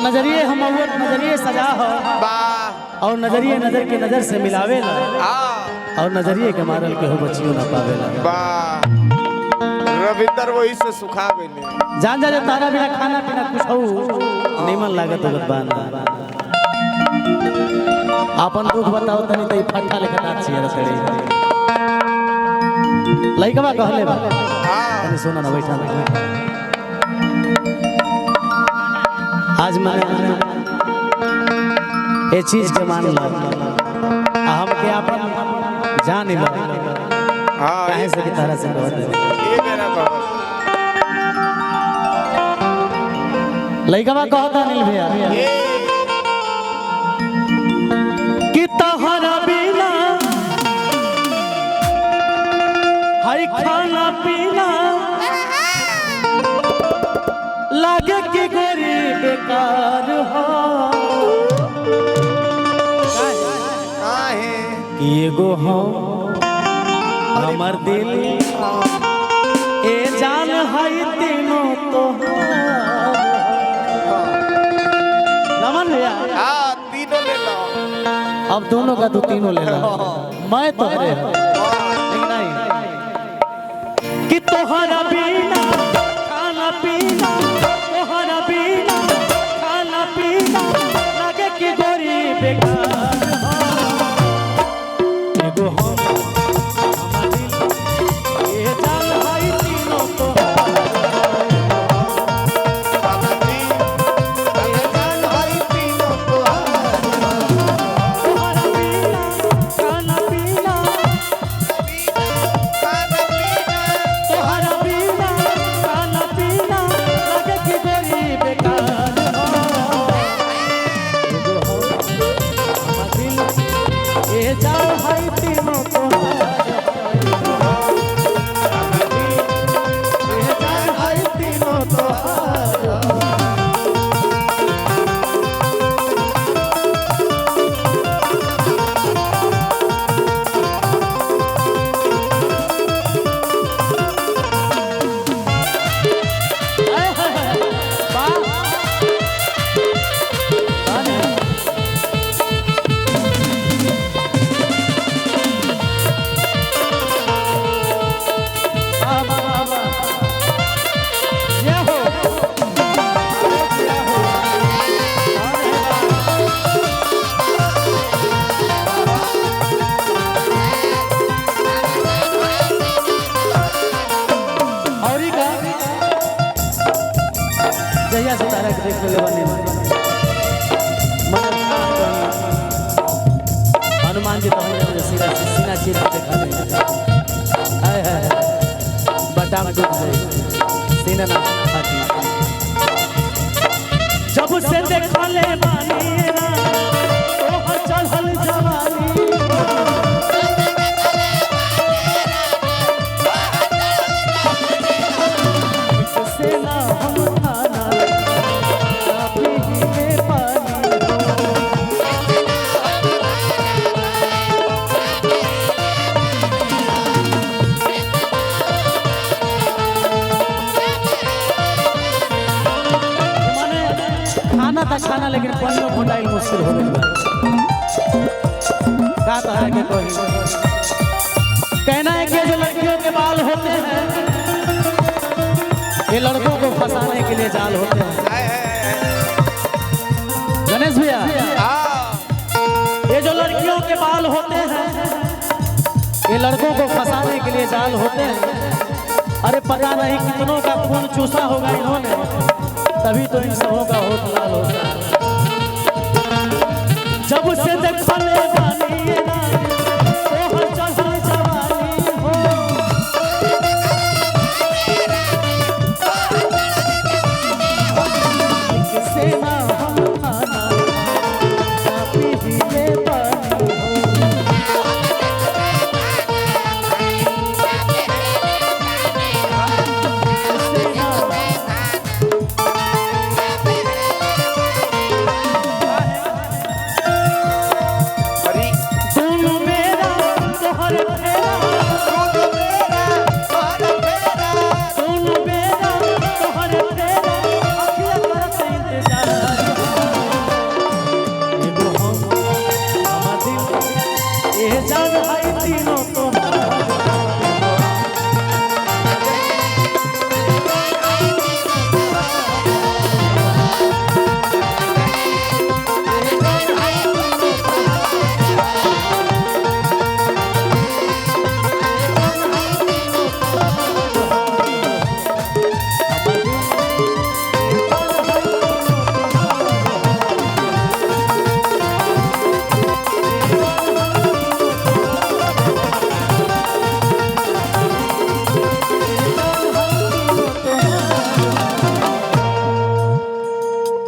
नजरिए हम नजरिए सजा हो और नजरिए नजर के नजर से मिलावेला और नजरिए के मारल के हो बच्चियों ना पावेला। रविंदर वही से सुखा गइले। जान जा तारा बिना खाना पीना कुछ हो नीमन लागत होत बाना। आपन दुख बताओ तनी तई फट्टा लेके नाच छिया सड़ी लइकवा कहले बा तनी सुना ना बैठा बैठा। आज मैंने ये चीज के मान ला हम के आपन जान ला काहे से की तरह से ये मेरा बाबा लइकवा कहता नील भैया कि तहरा बिना हाय खाना पीना लागे कि गोरी बेकार हो कि एगो हो हमर दिल ए जान है तीनों तो रमन भैया तीनों ले लो। अब दोनों का तू तीनों ले लो मैं तो लेकिन नहीं कि तोहरा बिना खाना पीना तोहरा बिना खाना पीना लगे कि गोरी बेकार एगो हो हमर दिल ए जान है तीनों तो जहिया से तारा के देख ले बने हनुमान जी तो सीना चीर के देखा हाय हाय बटाम डूब गई सीना ना फाटी जब से देखा ले बानी तो हर चढ़ल जवानी सेना हम खाना था खाना लेकिन पानियों घोटाइल मुश्किल हो गई का तरह के कोई कहना है कि जो लड़कियों के बाल होते हैं ये लड़कों को फंसाने के लिए जाल होते हैं। गणेश भैया ये जो लड़कियों के बाल होते हैं ये लड़कों को फंसाने के लिए जाल होते हैं। अरे पता नहीं कितनों का खून चूसा होगा इन्होंने तभी तो इन सबों का होठ लाल होता है।